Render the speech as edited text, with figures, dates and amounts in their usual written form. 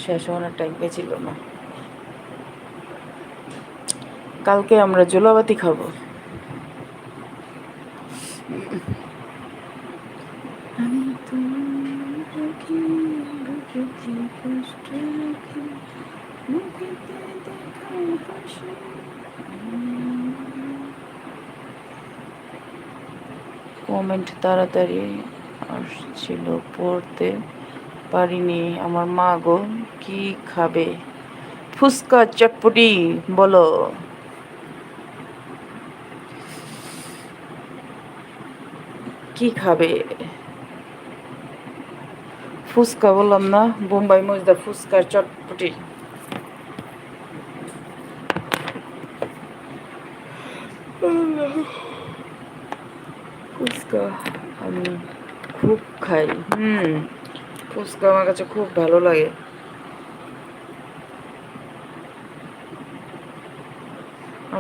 শেষ হওয়ার টাইম পেয়েছিল না। কালকে আমরা জোলাবাতি খাবো। আমি কমেন্ট তাড়াতাড়ি আসছিল, পড়তে পারিনি। আমার মা গো, কি খাবে? ফুচকা চটপটি বলো। কি খাবে? ফুচকা বললাম না, বোম্বাই মজদা ফুচকা চটপটি। ফুচকা আমি খুব খাই। ফুচকা আমার কাছে খুব ভালো লাগে।